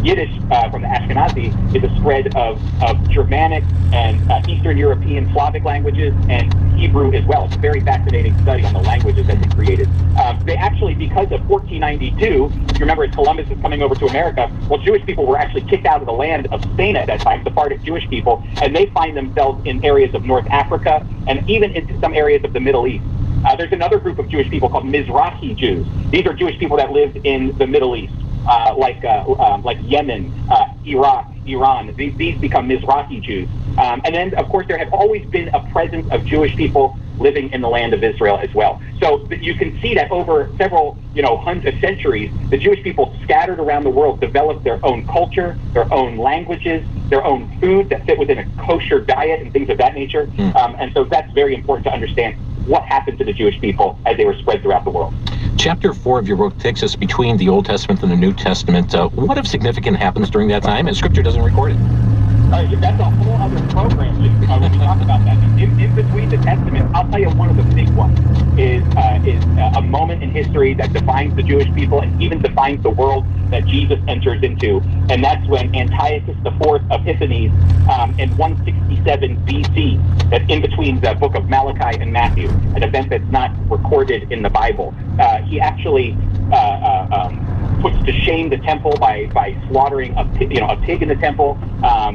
Yiddish from the Ashkenazi is a spread of Germanic and Eastern European Slavic languages and Hebrew as well. It's a very fascinating study on the languages that they created. They actually, because of 1492, if you remember, as Columbus was coming over to America, well, Jewish people were actually kicked out of the land of Spain at that time, Sephardic Jewish people, and they find themselves in areas of North Africa and even into some areas of the Middle East. There's another group of Jewish people called Mizrahi Jews. These are Jewish people that lived in the Middle East, like Yemen, Iraq, Iran. These become Mizrahi Jews. And then, of course, there have always been a presence of Jewish people living in the land of Israel as well. So you can see that over several, hundred centuries, the Jewish people scattered around the world developed their own culture, their own languages, their own food that fit within a kosher diet and things of that nature. And so that's very important to understand what happened to the Jewish people as they were spread throughout the world. Chapter 4 of your book takes us between the Old Testament and the New Testament. What of significant happens during that time? And Scripture doesn't record it. That's a whole other program when we talk about that. In between the Testament, I'll tell you one of the big ones is a moment in history that defines the Jewish people and even defines the world that Jesus enters into. And that's when Antiochus IV Epiphanes in 167 BC, that's in between the book of Malachi and Matthew, an event that's not recorded in the Bible. He actually puts to shame the temple by slaughtering a pig in the temple.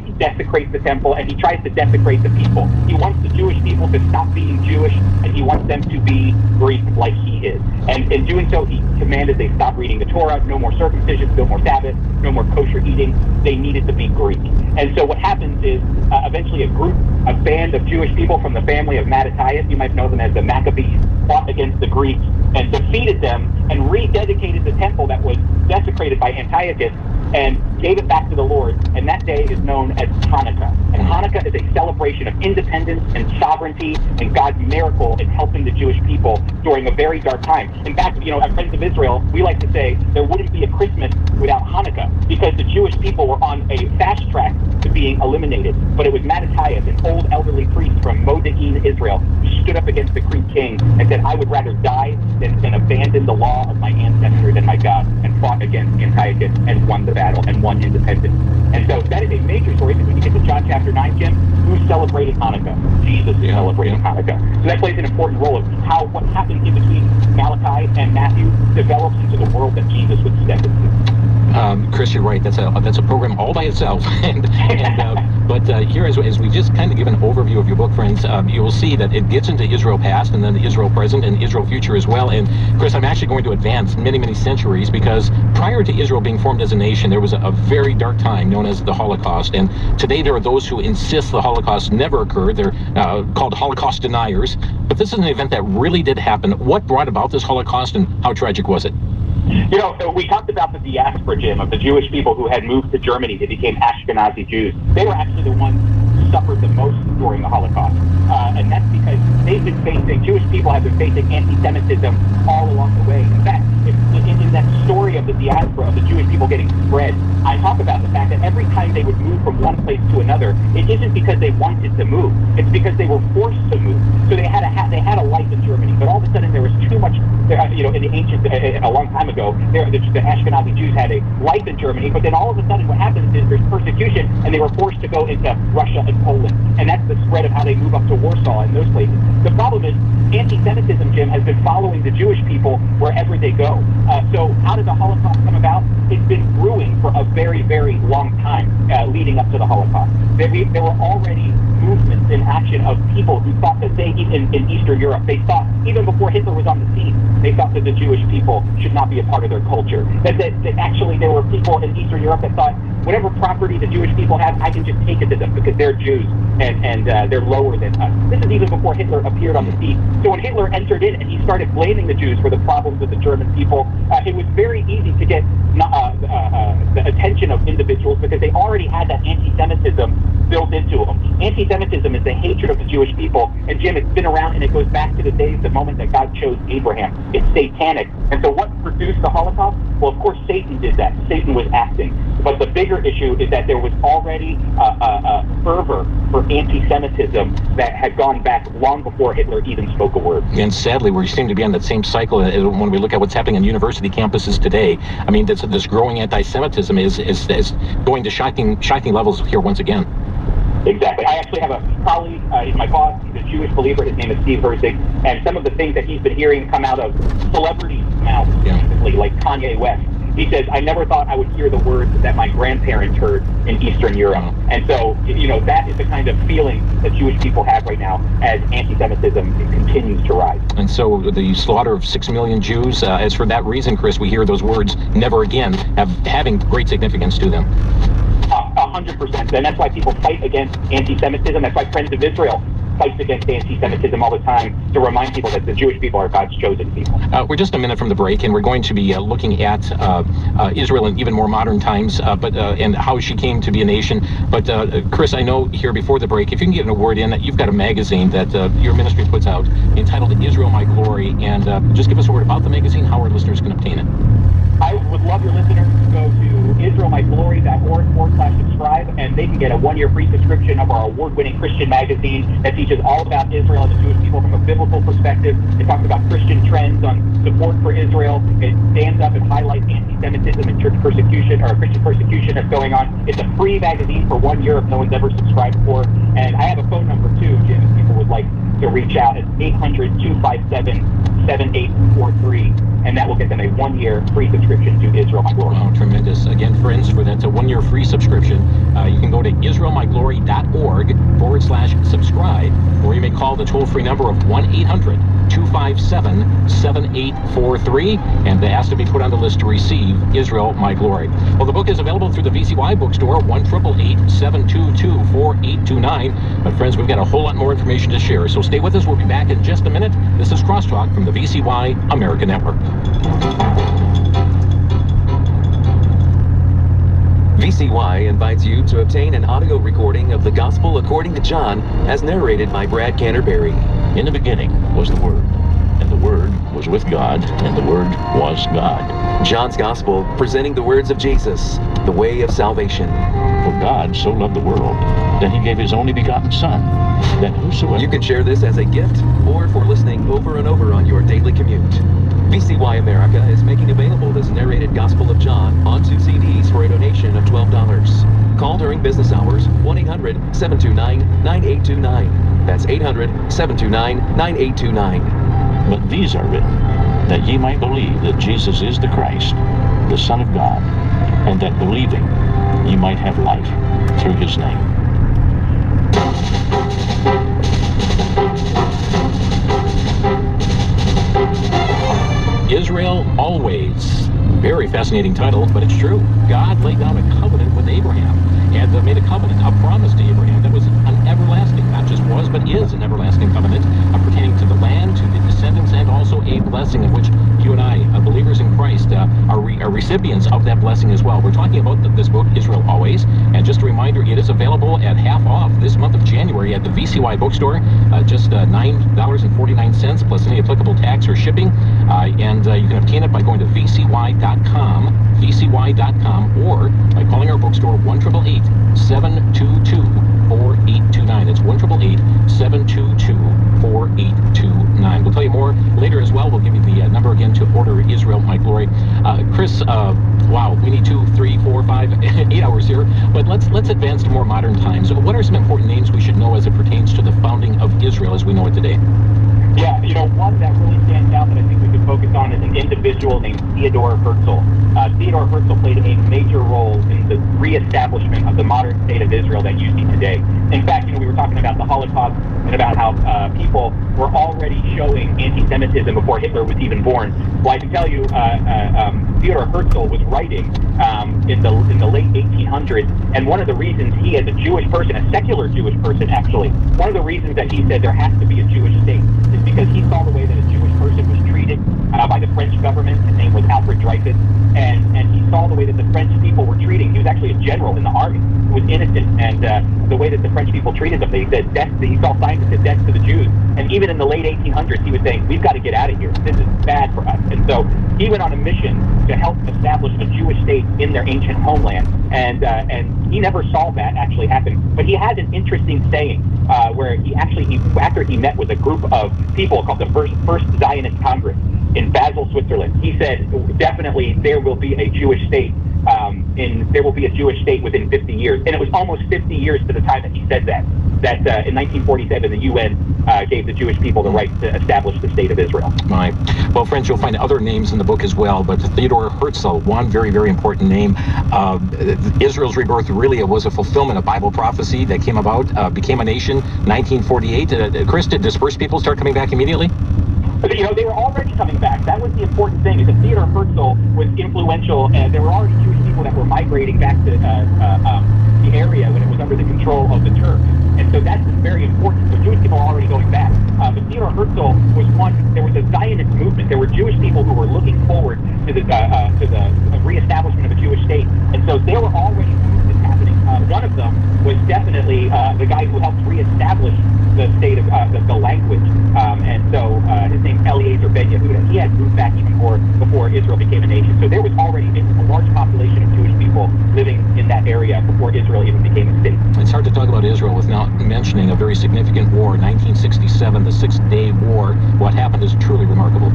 He desecrates the temple, and he tries to desecrate the people. He wants the Jewish people to stop being Jewish, and he wants them to be Greek like he is. And in doing so, he commanded they stop reading the Torah, no more circumcision, no more Sabbath, no more kosher eating. They needed to be Greek. And so what happens is eventually a band of Jewish people from the family of Mattathias, you might know them as the Maccabees, fought against the Greeks and defeated them and rededicated the temple that was desecrated by Antiochus and gave it back to the Lord, and that day is known as Hanukkah. And Hanukkah is a celebration of independence and sovereignty and God's miracle in helping the Jewish people during a very dark time. In fact, as Friends of Israel, we like to say there wouldn't be a Christmas without Hanukkah, because the Jewish people were on a fast track to being eliminated. But it was Mattathias, an old elderly priest from Modi'in, Israel, who stood up against the Greek king and said, I would rather die than abandon the law of my ancestors and my God, and fought against Antiochus and won the battle and won independence. And so that is a major story, because when you get to John chapter 9, Jim, who's celebrating Hanukkah? Jesus is celebrating Hanukkah. So that plays an important role of how what happened in between Malachi and Matthew develops into the world that Jesus would step into. Chris, you're right. That's a program all by itself. But here, as we just kind of give an overview of your book, friends, you will see that it gets into Israel past and then the Israel present and Israel future as well. And Chris, I'm actually going to advance many, many centuries, because prior to Israel being formed as a nation, there was a very dark time known as the Holocaust. And today there are those who insist the Holocaust never occurred. They're called Holocaust deniers. But this is an event that really did happen. What brought about this Holocaust, and how tragic was it? We talked about the diaspora, Jim, of the Jewish people who had moved to Germany. They became Ashkenazi Jews. They were actually the ones who suffered the most during the Holocaust. And that's because Jewish people have been facing anti-Semitism all along the way. In fact, in that story of the diaspora, of the Jewish people getting spread, I talk about the fact that every time they would move from one place to another, it isn't because they wanted to move. It's because they were forced to move. So they had a life in Germany, but all of a sudden there was too much, in the ancient, a long time ago, the Ashkenazi Jews had a life in Germany, but then all of a sudden what happens is there's persecution, and they were forced to go into Russia and Poland. And that's the spread of how they move up to Warsaw and those places. The problem is anti-Semitism, Jim, has been following the Jewish people wherever they go. So how did the Holocaust come about? It's been brewing for a very, very long time leading up to the Holocaust. There were already movements in action of people who thought that in Eastern Europe, they thought, even before Hitler was on the scene, they thought that the Jewish people should not be a part of their culture. That actually there were people in Eastern Europe that thought, whatever property the Jewish people have, I can just take it to them because they're Jews and they're lower than us. This is even before Hitler appeared on the scene. So when Hitler entered in and he started blaming the Jews for the problems with the German people, it was very easy to get the attention of individuals because they already had that anti-Semitism built into them. Anti-Semitism is the hatred of the Jewish people. And Jim, it's been around, and it goes back to the days, the moment that God chose Abraham. It's satanic. And so what produced the Holocaust? Well, of course, Satan did that. Satan was acting. But the bigger issue is that there was already a fervor for anti-Semitism that had gone back long before Hitler even spoke a word. And sadly, we seem to be on that same cycle when we look at what's happening on university campuses today. I mean, this growing anti-Semitism is going to shocking levels here once again. Exactly. I actually have a colleague, he's my boss, he's a Jewish believer, his name is Steve Herzig, and some of the things that he's been hearing come out of celebrities' mouths, basically, like Kanye West. He says, I never thought I would hear the words that my grandparents heard in Eastern Europe. And so, that is the kind of feeling that Jewish people have right now as anti-Semitism continues to rise. And so the slaughter of 6 million Jews, as for that reason, Chris, we hear those words never again having great significance to them. 100%. And that's why people fight against anti-Semitism. That's why Friends of Israel fights against anti-Semitism all the time, to remind people that the Jewish people are God's chosen people. We're just a minute from the break, and we're going to be looking at Israel in even more modern times, and how she came to be a nation. But Chris, I know here before the break, if you can get a word in, you've got a magazine that your ministry puts out entitled Israel My Glory, and just give us a word about the magazine, how our listeners can obtain it. I would love your listeners to go to israelmyglory.org/subscribe, and they can get a 1-year free subscription of our award-winning Christian magazine that teaches all about Israel and the Jewish people from a biblical perspective. It talks about Christian trends on support for Israel. It stands up and highlights anti-Semitism and church persecution, or Christian persecution that's going on. It's a free magazine for 1 year if no one's ever subscribed for. And I have a phone number too, Jim, if people would like to reach out. It's 800-257-7843. And that will get them a 1-year free subscription to Israel My Glory. Wow, tremendous. Again, friends, for that 1-year free subscription, you can go to israelmyglory.org/subscribe, or you may call the toll-free number of 1-800-257-7843, and ask to be put on the list to receive Israel My Glory. Well, the book is available through the VCY bookstore, 1-888-722-4829. But friends, we've got a whole lot more information to share, so stay with us. We'll be back in just a minute. This is Crosstalk from the VCY America Network. VCY invites you to obtain an audio recording of the Gospel according to John, as narrated by Brad Canterbury. In the beginning was the Word, and the Word was with God, and the Word was God. John's Gospel, presenting the words of Jesus, the way of salvation. For God so loved the world that he gave his only begotten Son, that whosoever... You can share this as a gift, or for listening over and over on your daily commute. VCY America is making available this narrated Gospel of John on 2 CDs for a donation of $12. Call during business hours, 1-800-729-9829. That's 800-729-9829. But these are written, that ye might believe that Jesus is the Christ, the Son of God, and that believing ye might have life through his name. Israel Always. Very fascinating title, but it's true. God laid down a covenant with Abraham, and made a covenant, a promise to Abraham that was an everlasting, not just was, but is an everlasting covenant, pertaining to the land, to the descendants, and also a blessing of which you and I, believers in Christ, are recipients of that blessing as well. We're talking about this book, Israel Always, and just a reminder, it is available at half off this month of January at the VCY bookstore, just $9.49 plus any applicable tax or shipping, and you can obtain it by going to vcy.com, or by calling our bookstore 1-888-722-4829. It's 1-888-722-4829. We'll tell you more later as well. We'll give you the number again to order Israel My Glory. Chris, wow, we need 2, 3, 4, 5, 8 hours here, but let's advance to more modern times. What are some important names we should know as it pertains to the founding of Israel as we know it today? Yeah, one that really stands out that I think we could focus on is an individual named Theodor Herzl. Theodor Herzl played a major role in the reestablishment of the modern state of Israel that you see today. In fact, we were talking about the Holocaust and about how people were already showing anti-Semitism before Hitler was even born. Well, I can tell you, Theodor Herzl was writing in the late 1800s, and one of the reasons he, as a Jewish person, a secular Jewish person actually, one of the reasons that he said there has to be a Jewish state is because he saw the way that a Jewish person was treated by the French government. His name was Alfred Dreyfus, and he saw the way that the French people were treating. He was actually a general in the army who was innocent, and the way that the French people treated them, he said he saw signs that said death to the Jews. And even in the late 1800s, he was saying, we've got to get out of here. This is bad for us. And so he went on a mission to help establish a Jewish state in their ancient homeland. and he never saw that actually happen. But he had an interesting saying where after he met with a group of people called the First Zionist Congress in Basel, Switzerland, he said definitely there will be a Jewish state. There will be a Jewish state within 50 years, and it was almost 50 years to the time that he said that. That in 1947 the UN gave the Jewish people the right to establish the state of Israel. Right. Well, friends, you'll find other names in the book as well, but Theodor Herzl, one very, very important name. Israel's rebirth really was a fulfillment of Bible prophecy that came about, became a nation, 1948. Chris, did dispersed people start coming back immediately? You know, they were already coming back. That was the important thing, is that Theodor Herzl was influential, and there were already Jewish people that were migrating back to the area when it was under the control of the Turks. And so that's very important. So Jewish people are already going back. But Theodor Herzl was there was a Zionist movement. There were Jewish people who were looking forward to the reestablishment of a Jewish state. And so there were already movements happening. One of them was definitely the guy who helped reestablish the state of the language. And so his name's Eliezer Ben Yehuda. He had moved back even before Israel became a nation. So there was already a large population of Jewish people living in that area before Israel even became a state. It's hard to talk about Israel without mentioning a very significant war, 1967, the Six-Day War. What happened is truly remarkable.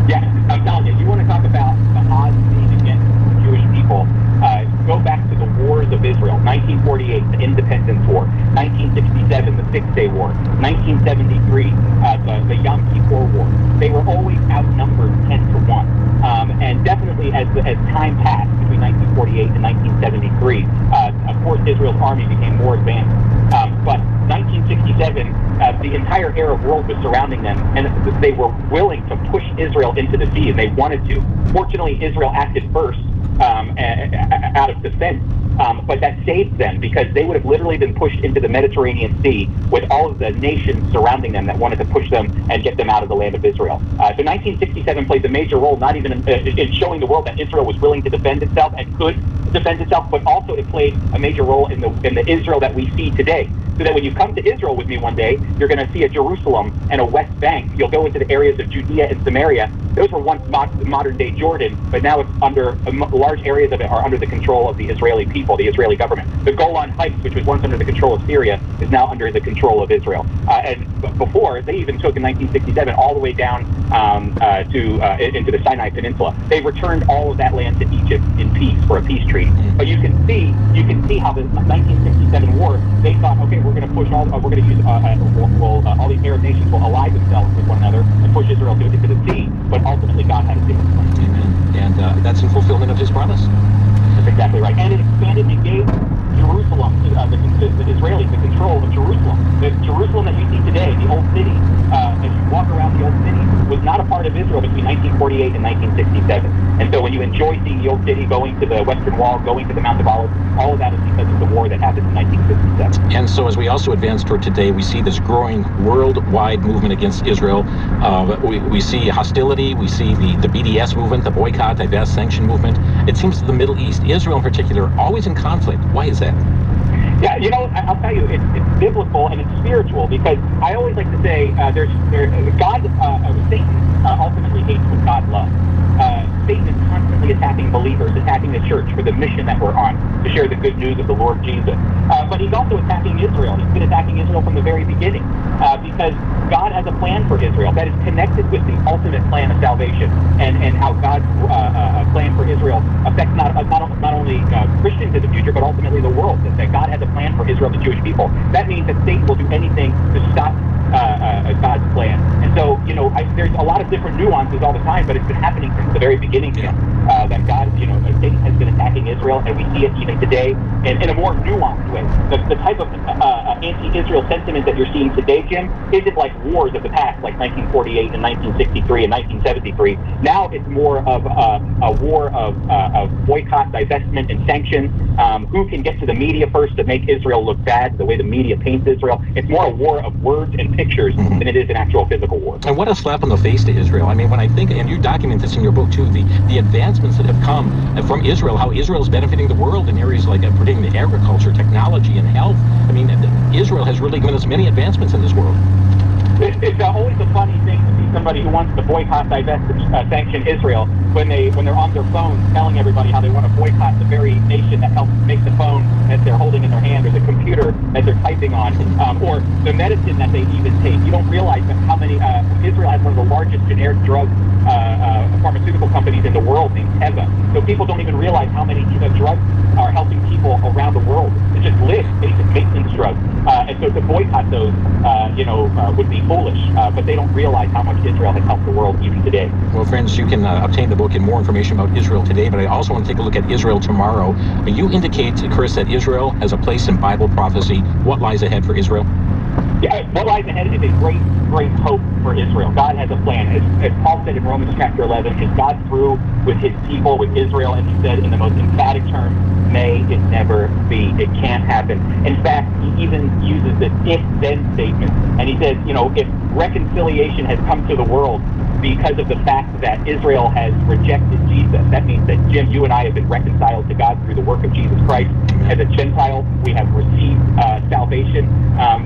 Yeah, I'm telling you, you want to talk about the odds being against Jewish people. Go back to the wars of Israel, 1948, the Independence War, 1967, the Six-Day War, 1973, the Yom Kippur War. They were always outnumbered 10-1. And definitely as time passed between 1948 and 1973, of course Israel's army became more advanced. But 1967, the entire Arab world was surrounding them, and they were willing to push Israel into the sea, and they wanted to. Fortunately, Israel acted first out of defense, but that saved them, because they would have literally been pushed into the Mediterranean Sea with all of the nations surrounding them that wanted to push them and get them out of the land of Israel. So 1967 played a major role, not even in showing the world that Israel was willing to defend itself and could defend itself, but also it played a major role in the Israel that we see today. So that when you come to Israel with me one day, you're going to see a Jerusalem and a West Bank. You'll go into the areas of Judea and Samaria. Those were once modern-day Jordan, but now it's large areas of it are under the control of the Israeli people, the Israeli government. The Golan Heights, which was once under the control of Syria, is now under the control of Israel. And before, they even took in 1967 all the way down into the Sinai Peninsula. They returned all of that land to Egypt in peace for a peace treaty. But you can see how the 1967 war, they thought, okay, we're going to push all these Arab nations will ally themselves with one another and push Israel into the sea. But ultimately, God had a different plan. Amen. And that's in fulfillment of His promise. That's exactly right. And it expanded and gave Jerusalem to the Israelis the control of Jerusalem. The Jerusalem that you see today, the old city, as you walk around the old city, was not a part of Israel between 1948 and 1967. And so when you enjoy seeing the old city, going to the Western Wall, going to the Mount of Olives, all of that is because of the war that happened in 1967. And so as we also advance toward today, we see this growing worldwide movement against Israel. We see hostility. We see the BDS movement, the boycott, divest, sanction movement. It seems the Middle East, Israel in particular, always in conflict. Why is that? Yeah, you know, I'll tell you, it's biblical and it's spiritual, because I always like to say Satan ultimately hates what God loves. Satan is constantly attacking believers, attacking the church for the mission that we're on, to share the good news of the Lord Jesus. But he's also attacking Israel. He's been attacking Israel from the very beginning, because God has a plan for Israel that is connected with the ultimate plan of salvation, and how God's plan for Israel affects not only Christians in the future, but ultimately the world. That God has a plan for Israel, the Jewish people. That means that Satan will do anything to stop God's plan. And so, you know, there's a lot of different nuances all the time, but it's been happening since the very beginning. That God, you know, Satan has been attacking Israel, and we see it even today in a more nuanced way. The type of anti-Israel sentiment that you're seeing today, Jim, isn't like wars of the past, like 1948 and 1963 and 1973. Now it's more of a war of boycott, divestment, and sanctions. Who can get to the media first to make Israel look bad, the way the media paints Israel. It's more a war of words and pictures than it is an actual physical war. And what a slap in the face to Israel. I mean, when I think, and you document this in your book too, the advancements that have come from Israel, how Israel is benefiting the world in areas like predicting the agriculture, technology, and health. I mean, Israel has really given us many advancements in this world. It's always a funny thing to see somebody who wants to boycott, divest, sanction Israel when they're on their phones telling everybody how they want to boycott the very nation that helps make the phone that they're holding in their hand, or the computer that they're typing on, or the medicine that they even take. You don't realize that how many Israel has one of the largest generic drug pharmaceutical companies in the world named Teva. So people don't even realize how many drugs are helping people around the world. It's just basic maintenance drugs. And so to boycott those, would be foolish. But they don't realize how much Israel has helped the world even today. Well, friends, you can obtain the book and more information about Israel today, but I also want to take a look at Israel tomorrow. You indicate, Chris, that Israel has a place in Bible prophecy. What lies ahead for Israel? Yeah, what lies ahead is a great, great hope for Israel. God has a plan. As Paul said in Romans chapter 11, is God through with his people, with Israel? And he said in the most emphatic terms, may it never be. It can't happen. In fact, he even uses this if-then statement. And he says, if reconciliation has come to the world because of the fact that Israel has rejected Jesus, that means that, Jim, you and I have been reconciled to God through the work of Jesus Christ. As a Gentile, we have received salvation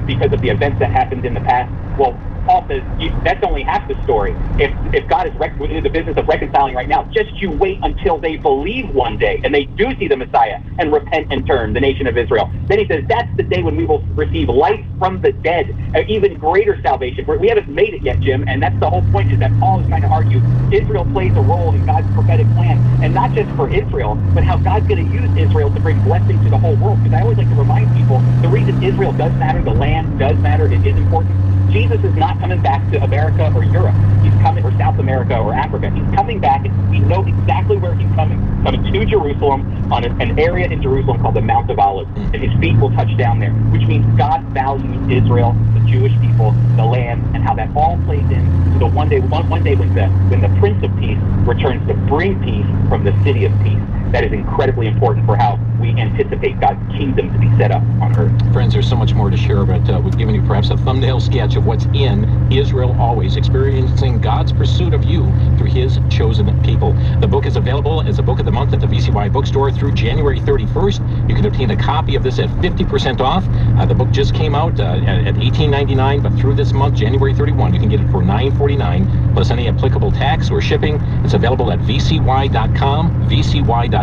because of the events that happened in the past. Well, Paul says that's only half the story. If God is in the business of reconciling right now, just you wait until they believe one day and they do see the Messiah and repent and turn, the nation of Israel. Then he says that's the day when we will receive life from the dead, even greater salvation. We haven't made it yet, Jim, and that's the whole point, is that Paul is trying to argue Israel plays a role in God's prophetic plan, and not just for Israel, but how God's going to use Israel to bring blessing to the whole world. Because I always like to remind people, the reason Israel does matter, the land does matter, it is important. Jesus is not coming back to America or Europe. He's coming, or South America or Africa. He's coming back, and we know exactly where he's coming to Jerusalem, on an area in Jerusalem called the Mount of Olives, and his feet will touch down there, which means God values Israel, the Jewish people, the land, and how that all plays into the one day when the Prince of Peace returns to bring peace from the city of peace. That is incredibly important for how we anticipate God's kingdom to be set up on earth. Friends, there's so much more to share, but we've given you perhaps a thumbnail sketch of what's in Israel Always, experiencing God's pursuit of you through his chosen people. The book is available as a book of the month at the VCY bookstore through January 31st. You can obtain a copy of this at 50% off. The book just came out at $18.99, but through this month, January 31, you can get it for $9.49 plus any applicable tax or shipping. It's available at vcy.com, vcy.com,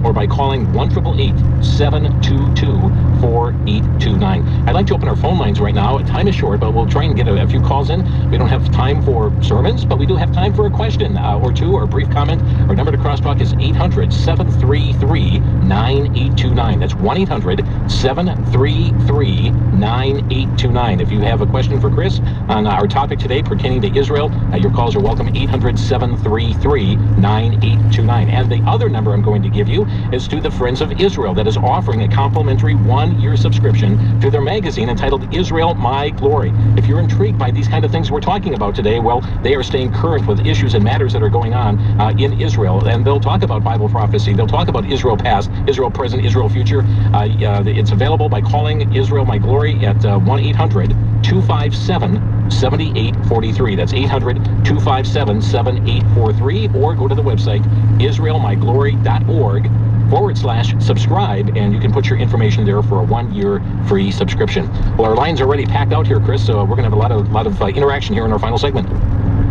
or by calling 1-888-722-4829. I'd like to open our phone lines right now. Time is short, but we'll try and get a few calls in. We don't have time for sermons, but we do have time for a question or two, or a brief comment. Our number to crosstalk is 800-733-9829. That's 1-800-733-9829. If you have a question for Chris on our topic today pertaining to Israel, your calls are welcome. 800-733-9829. And the other number I'm going to give you is to the Friends of Israel, that is offering a complimentary 1-year subscription to their magazine entitled Israel My Glory. If you're intrigued by these kind of things we're talking about today, well, they are staying current with issues and matters that are going on in Israel, and they'll talk about Bible prophecy, they'll talk about Israel past, Israel present, Israel future. It's available by calling Israel My Glory at 1-800-257-7843. That's 800-257-7843, or go to the website israelmyglory.org/subscribe, and you can put your information there for a 1-year free subscription. Well, our lines are already packed out here, Chris, so we're going to have a lot of interaction here in our final segment.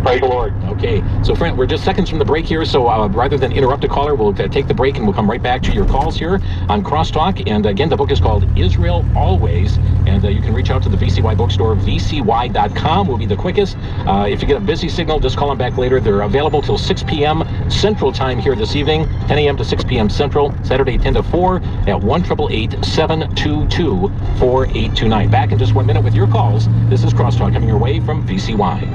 Praise the Lord. Okay, so friend, we're just seconds from the break here, so rather than interrupt a caller, we'll take the break and we'll come right back to your calls here on Crosstalk. And again, the book is called Israel Always, and you can reach out to the VCY bookstore. vcy.com will be the quickest. If you get a busy signal, just call them back later. They're available till 6 p.m. Central Time here this evening, 10 a.m. to 6 p.m. Central, Saturday 10 to 4 at 1-888-722-4829. Back in just 1 minute with your calls. This is Crosstalk coming your way from VCY.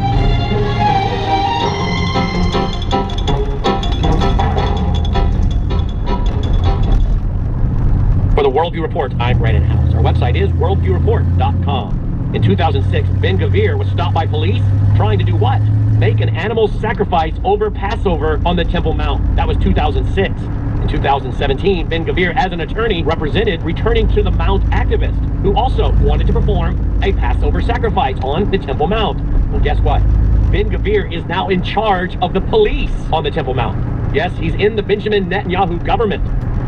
For the Worldview Report, I'm Brandon House. Our website is worldviewreport.com. In 2006, Ben-Gvir was stopped by police trying to do what? Make an animal sacrifice over Passover on the Temple Mount. That was 2006. In 2017, Ben-Gvir, as an attorney, represented returning to the Mount activist who also wanted to perform a Passover sacrifice on the Temple Mount. Well, guess what? Ben-Gvir is now in charge of the police on the Temple Mount. Yes, he's in the Benjamin Netanyahu government.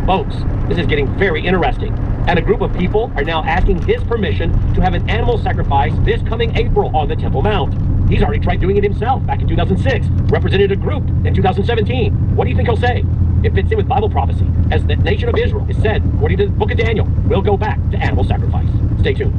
Folks, this is getting very interesting. And a group of people are now asking his permission to have an animal sacrifice this coming April on the Temple Mount. He's already tried doing it himself back in 2006, represented a group in 2017. What do you think he'll say? It fits in with Bible prophecy, as the nation of Israel is said, according to the book of Daniel, will go back to animal sacrifice. Stay tuned.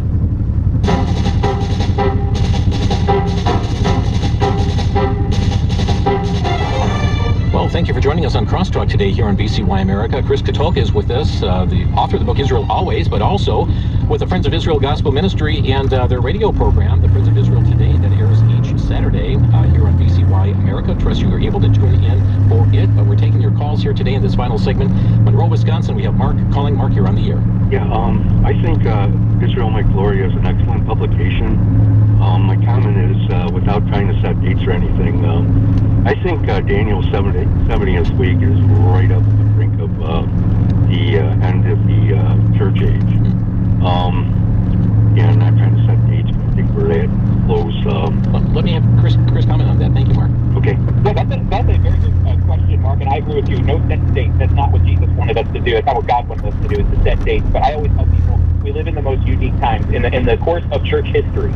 Well, thank you for joining us on Crosstalk today here on BCY America. Chris Katulka is with us, the author of the book Israel Always, but also with the Friends of Israel Gospel Ministry and their radio program, the Friends of Israel Today, that airs each Saturday here on BCY America. Trust you are able to tune in for it, but we're taking your calls here today in this final segment. Monroe, Wisconsin, we have Mark calling. Mark, you're on the air. Yeah, I think Israel My Glory is an excellent publication. My comment is, without trying to set dates or anything, I think Daniel 70th week is right up at the brink of the end of the church age. Yeah, I'm not trying to set dates, but I think we're at close. Let me have Chris comment on that. Thank you, Mark. Okay. Yeah, that's a very good question, Mark, and I agree with you. No set date. That's not what Jesus wanted us to do. That's not what God wanted us to do, is to set dates. But I always tell people, we live in the most unique times. In the course of church history,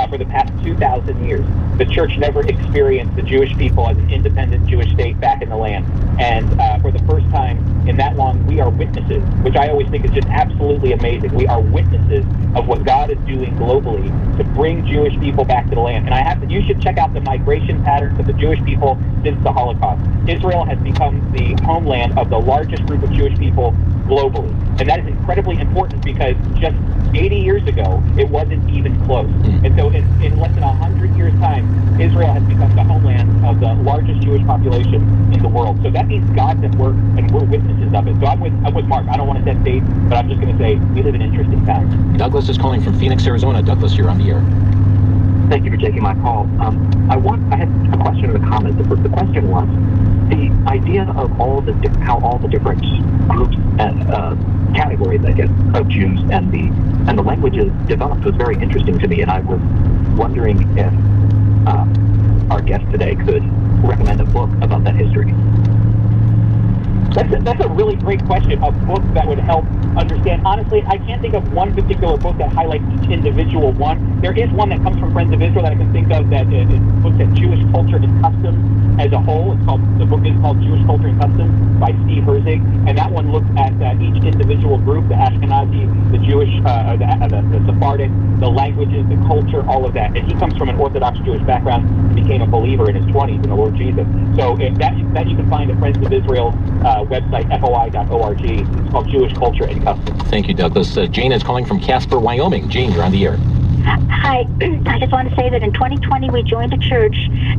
for the past 2,000 years, the church never experienced the Jewish people as an independent Jewish state back in the land. And for the first time in that long, we are witnesses, which I always think is just absolutely amazing. We are witnesses of what God is doing globally to bring Jewish people back to the land. And you should check out the migration patterns of the Jewish people since the Holocaust. Israel has become the homeland of the largest group of Jewish people globally. And that is incredibly important because just 80 years ago, it wasn't even close. And so in less than 100 years' time, Israel has become the homeland of the largest Jewish population in the world. So that means God's at work, and we're witnesses of it. So I'm with Mark. I don't want to set dates, but I'm just going to say we live in interesting times. Douglas is calling from Phoenix, Arizona. Douglas, you're on the air. Thank you for taking my call. I had a question and a comment. The question was the idea of how all the different groups and categories, I guess, of Jews and the languages developed was very interesting to me, and I was wondering if our guest today could recommend a book about that history. That's a really great question. A book that would help understand. Honestly, I can't think of one particular book that highlights each individual one. There is one that comes from Friends of Israel that I can think of that it looks at Jewish culture and customs as a whole. The book is called Jewish Culture and Customs by Steve Herzig, and that one looks at each individual group, the Ashkenazi, the Jewish, the Sephardic, the languages, the culture, all of that. And he comes from an Orthodox Jewish background and became a believer in his 20s in the Lord Jesus. So that you can find at Friends of Israel website, foi.org. It's called Jewish Culture and Customs. Thank you, Douglas. Jane is calling from Casper, Wyoming. Jane, you're on the air. Hi. I just want to say that in 2020 we joined a church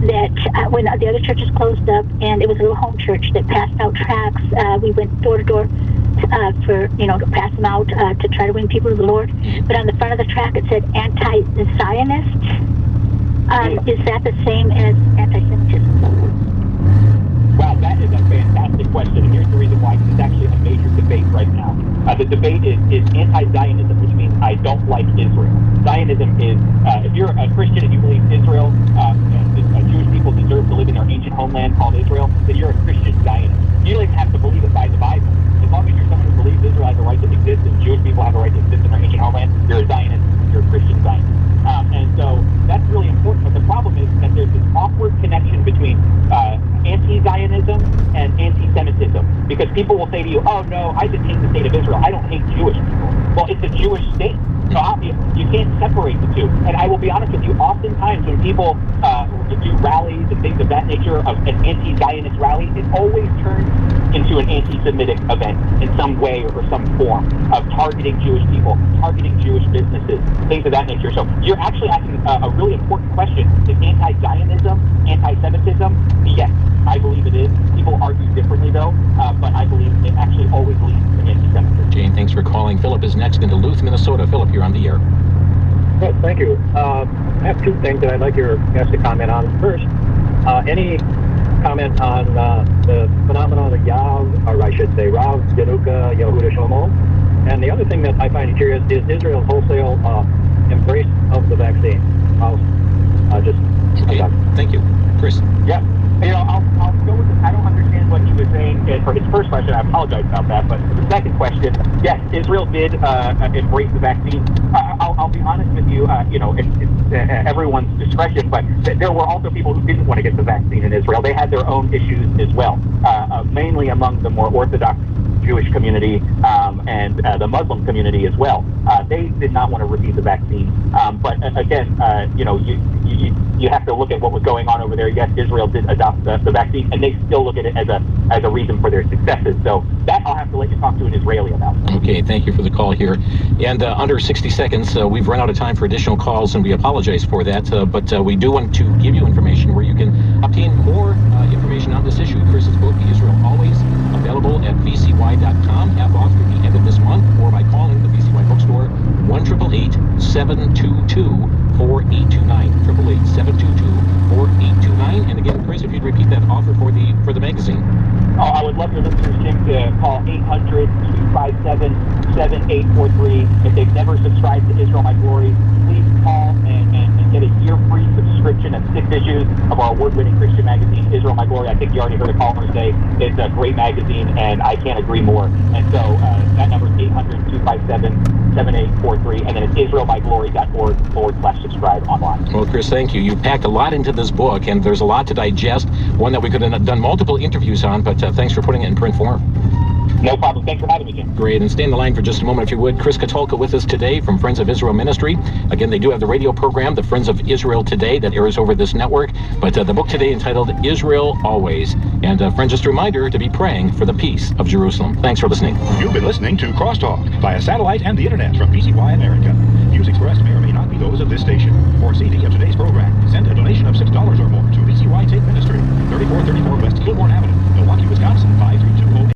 that when the other churches closed up, and it was a little home church that passed out tracts. We went door to door to pass them out to try to win people to the Lord. But on the front of the tract it said anti-Zionist. Is that the same as anti-Semitism? Wow, that is a fantastic question. And here's the reason why. It's actually a major debate right now. The debate is anti-Zionism, which means I don't like Israel. Zionism is, if you're a Christian and you believe Israel, and Jewish people deserve to live in their ancient homeland called Israel, then you're a Christian Zionist. You don't even have to believe it by the Bible. As long as you're someone who believes Israel has a right to exist and Jewish people have a right to exist in their ancient homeland, you're a Zionist, you're a Christian Zionist. And so that's really important. But the problem is that there's this awkward connection between anti-Zionism and anti-Semitism. Because people will say to you, oh no, I just hate the state of Israel. I don't hate Jewish people. Well, it's a Jewish state. So you can't separate the two. And I will be honest with you, oftentimes when people do rallies and things of that nature, of an anti-Zionist rally, it always turns into an anti-Semitic event in some way or some form of targeting Jewish people, targeting Jewish businesses, things of that nature. So you're actually asking a really important question. Is anti-Zionism anti-Semitism? Yes, I believe it is. People argue differently though, but I believe it actually always leads to anti-Semitism. Jane, thanks for calling. Philip is next in Duluth, Minnesota. Philip, you're on the air. Yes, thank you. I have two things that I'd like your guest to comment on. First, any comment on the phenomenon of Yav, or I should say Rav Yanuka Yehuda Shlomo? And the other thing that I find curious is Israel's wholesale embrace of the vaccine. Okay, thank you. Chris? Yeah. I'll go with this. I don't understand what he was saying for his first question. question. I apologize about that. But the second question, yes, Israel did embrace the vaccine. I'll be honest with you. It's everyone's discretion, but there were also people who didn't want to get the vaccine in Israel. They had their own issues as well, mainly among the more Orthodox Jewish community and the Muslim community as well. They did not want to receive the vaccine. But again, you have to look at what was going on over there. Yes, Israel did adopt the vaccine, and they still look at it as a reason for their successes. So that I'll have to let you talk to an Israeli about. Okay, thank you for the call here. And under 60 seconds, we've run out of time for additional calls, and we apologize for that. But we do want to give you information where you can obtain more information on this issue. Chris's book, Israel Always, available at vcy.com, half off through the end of this month, or by calling the VCY bookstore 1-888-722-4829, 888-722-4829. And again, Chris, if you'd repeat that offer for the magazine. Oh, I would love your listeners, Jim, to call 800-257-7843. If they've never subscribed to Israel My Glory, please call and get a year-free subscription of 6 issues of our award-winning Christian magazine, Israel My Glory. I think you already heard a caller say it's a great magazine, and I can't agree more. And so that number is 800-257-7843, and then it's israelmyglory.org/subscribe online. Well, Chris, thank you. You packed a lot into this book, and there's a lot to digest, one that we could have done multiple interviews on, but thanks for putting it in print form. No problem. Thanks for having me, Jim. Great. And stay in the line for just a moment, if you would. Chris Katulka with us today from Friends of Israel Ministry. Again, they do have the radio program, the Friends of Israel Today, that airs over this network. But the book today entitled Israel Always. And friends, just a reminder to be praying for the peace of Jerusalem. Thanks for listening. You've been listening to Crosstalk via satellite and the internet from VCY America. Views expressed may or may not be those of this station. For a CD of today's program, send a donation of $6 or more to VCY Tape Ministry, 3434 West Kilbourne Avenue, Milwaukee, Wisconsin, 532.